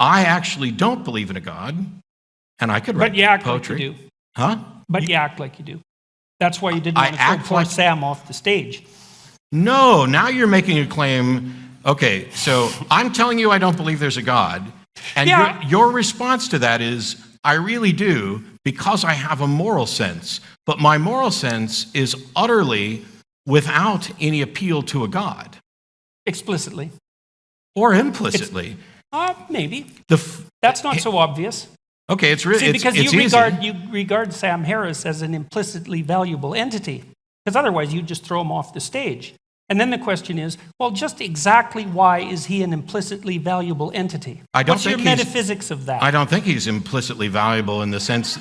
I actually don't believe in a God, and I could write But you act poetry. like you do. Huh? But you act like you do. That's why you didn't want to throw poor Sam off the stage. No, now you're making a claim. Okay, so I'm telling you I don't believe there's a God, and your response to that is, I really do, because I have a moral sense. But my moral sense is utterly without any appeal to a God. Explicitly. Or implicitly. Maybe. That's not so obvious. Okay, it's really because it's you regard Sam Harris as an implicitly valuable entity, because otherwise you'd just throw him off the stage. And then the question is, well, just exactly why is he an implicitly valuable entity? What's your metaphysics of that? I don't think he's implicitly valuable in the sense,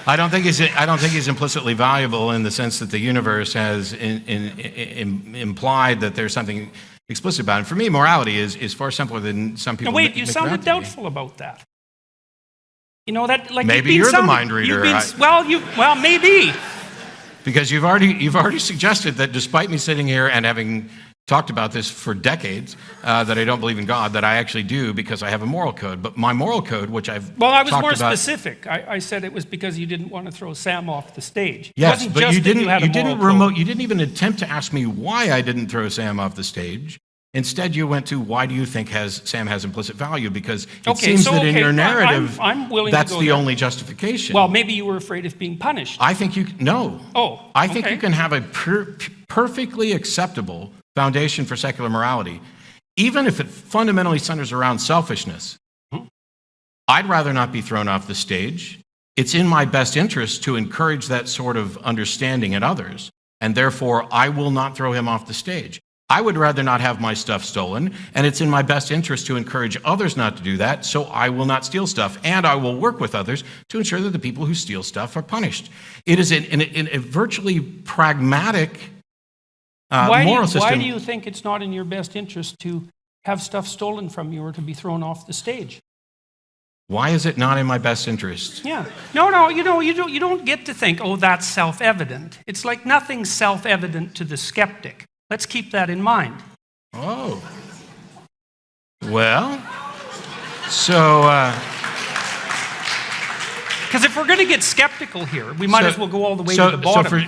I don't think he's implicitly valuable in the sense that the universe has implied that there's something explicit about it. And for me, morality is far simpler than some people. Now, wait, you sounded doubtful about that. You know that, like, maybe you're the mind reader. Well, maybe. Because you've already suggested that despite me sitting here and having talked about this for decades, that I don't believe in God, that I actually do because I have a moral code. But my moral code, which I was more specific. I said it was because you didn't want to throw Sam off the stage. Yes, but you didn't even attempt to ask me why I didn't throw Sam off the stage. Instead, you went to, why do you think Sam has implicit value? Because it seems that in your narrative, I'm willing that's to go the there. only justification. Well, maybe you were afraid of being punished. I think no. Oh, I think you can have a perfectly acceptable foundation for secular morality, even if it fundamentally centers around selfishness. I'd rather not be thrown off the stage. It's in my best interest to encourage that sort of understanding in others, and therefore I will not throw him off the stage. I would rather not have my stuff stolen, and it's in my best interest to encourage others not to do that, so I will not steal stuff, and I will work with others to ensure that the people who steal stuff are punished. It is in a virtually pragmatic moral system. Why do you think it's not in your best interest to have stuff stolen from you or to be thrown off the stage? Why is it not in my best interest? Yeah. No, you don't get to think, oh, that's self-evident. It's like nothing's self-evident to the skeptic. Let's keep that in mind. Oh. Well, so... Because if we're going to get skeptical here, we might as well go all the way to the bottom.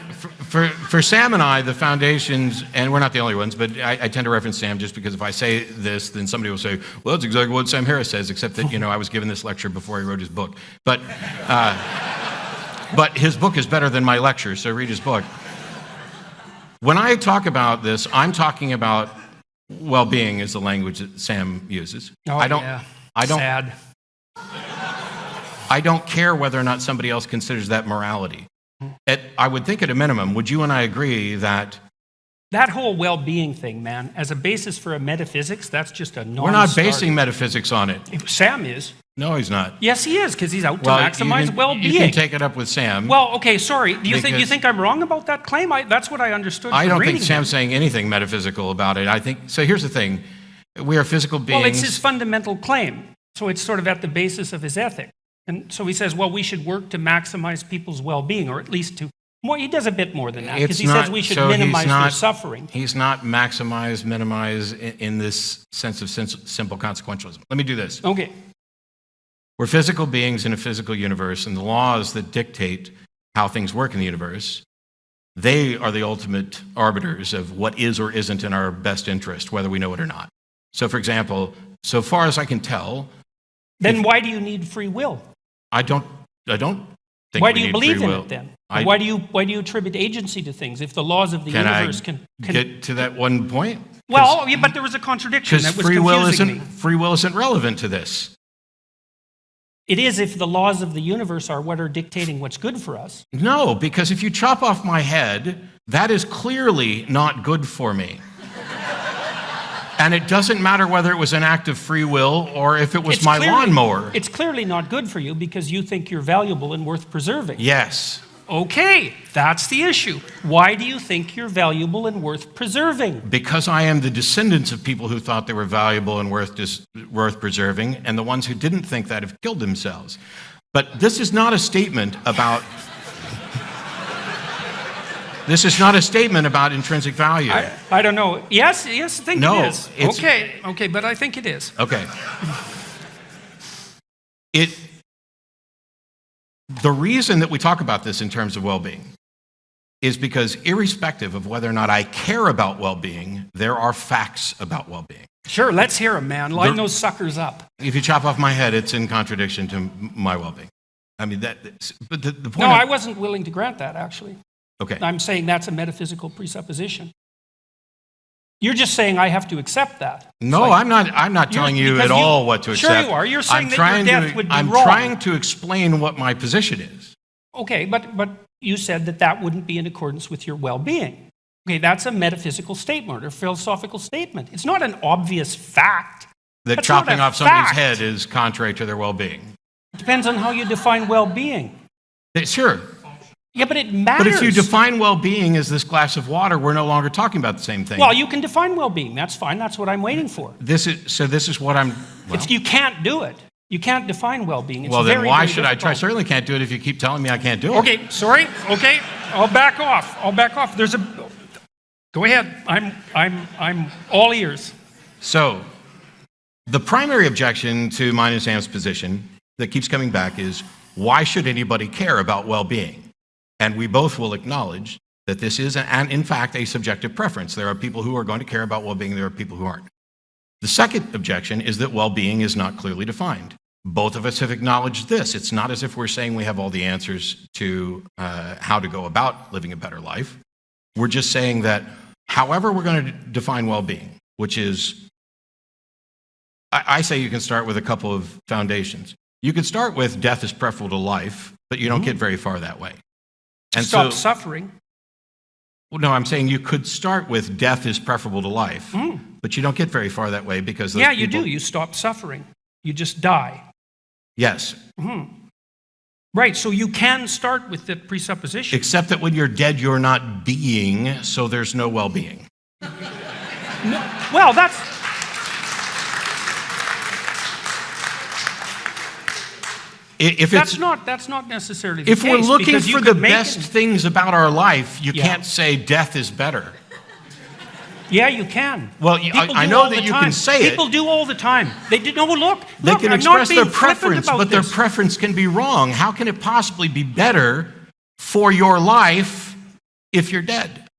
So for Sam and I, the foundations, and we're not the only ones, but I tend to reference Sam just because if I say this, then somebody will say, well, that's exactly what Sam Harris says, except that, I was given this lecture before he wrote his book. But his book is better than my lecture, so read his book. When I talk about this, I'm talking about well-being is the language that Sam uses. Sad. I don't care whether or not somebody else considers that morality. I would think at a minimum, would you and I agree that... That whole well-being thing, man, as a basis for a metaphysics, that's just a non-starter. We're not basing metaphysics on it. Sam is. No, he's not. Yes, he is, because he's out to maximize well-being. You can take it up with Sam. Well, okay, sorry. Do you think I'm wrong about that claim? That's what I understood. I don't think Sam's saying anything metaphysical about it. So here's the thing. We are physical beings. Well, it's his fundamental claim. So it's sort of at the basis of his ethic. And so he says, well, we should work to maximize people's well-being, or at least to... Well, he does a bit more than that, because he says we should minimize their suffering. He's not minimize in this sense of simple consequentialism. Let me do this. Okay. We're physical beings in a physical universe, and the laws that dictate how things work in the universe, they are the ultimate arbiters of what is or isn't in our best interest, whether we know it or not. So, for example, so far as I can tell... Then why do you need free will? I don't think why we do you need believe free in will. it then? Why do you attribute agency to things if the laws of the universe can get to that one point? Well, yeah, but there was a contradiction that was confusing me. Free will isn't relevant to this. It is if the laws of the universe are what are dictating what's good for us. No, because if you chop off my head, that is clearly not good for me. And it doesn't matter whether it was an act of free will or if it was my lawnmower. It's clearly not good for you because you think you're valuable and worth preserving. Yes. Okay, that's the issue. Why do you think you're valuable and worth preserving? Because I am the descendants of people who thought they were valuable and worth preserving, and the ones who didn't think that have killed themselves. But this is not a statement about... This is not a statement about intrinsic value. I don't know. Yes, I think No, it is. it's- Okay, but I think it is. Okay. The reason that we talk about this in terms of well-being is because irrespective of whether or not I care about well-being, there are facts about well-being. Sure, let's hear them, man. Line those suckers up. If you chop off my head, it's in contradiction to my well-being. I mean, but the point No, I wasn't willing to grant that, actually. Okay. I'm saying that's a metaphysical presupposition. You're just saying I have to accept that. No, I'm not telling you because at all what to accept. Sure you are. You're saying that your death would be I'm wrong. trying to explain what my position is. Okay, but you said that wouldn't be in accordance with your well-being. Okay, that's a metaphysical statement or philosophical statement. It's not an obvious fact. That That's not chopping a off somebody's fact. head is contrary to their well-being. It depends on how you define well-being. Sure. Yeah, but it matters. But if you define well-being as this glass of water, we're no longer talking about the same thing. Well, you can define well-being. That's fine. That's what I'm waiting for. This is what I'm... Well, You can't do it. You can't define well-being. It's well then very, why very should I try? I difficult. certainly can't do it if you keep telling me I can't do it. Okay, sorry. Okay, I'll back off. There's a... Go ahead. I'm all ears. So, the primary objection to mine and Sam's position that keeps coming back is, why should anybody care about well-being? And we both will acknowledge that this is, in fact, a subjective preference. There are people who are going to care about well-being, there are people who aren't. The second objection is that well-being is not clearly defined. Both of us have acknowledged this. It's not as if we're saying we have all the answers to how to go about living a better life. We're just saying that however we're going to define well-being, which is, I say you can start with a couple of foundations. You can start with death is preferable to life, but you don't get very far that way. And Stop suffering. Well, no, I'm saying you could start with death is preferable to life, but you don't get very far that way because those You do. You stop suffering. You just die. Yes. Right, so you can start with the presupposition. Except that when you're dead, you're not being, so there's no well-being. No, well, that's not necessarily the If case. we're looking because you for the could make best it- things about our life, you Yeah. can't say death is better. Yeah, you can. Well, People I do know all that the you time. can say it. People do all the time. They do. No, look. They can I'm express not being their flippant preference, about but their this. preference can be wrong. How can it possibly be better for your life if you're dead?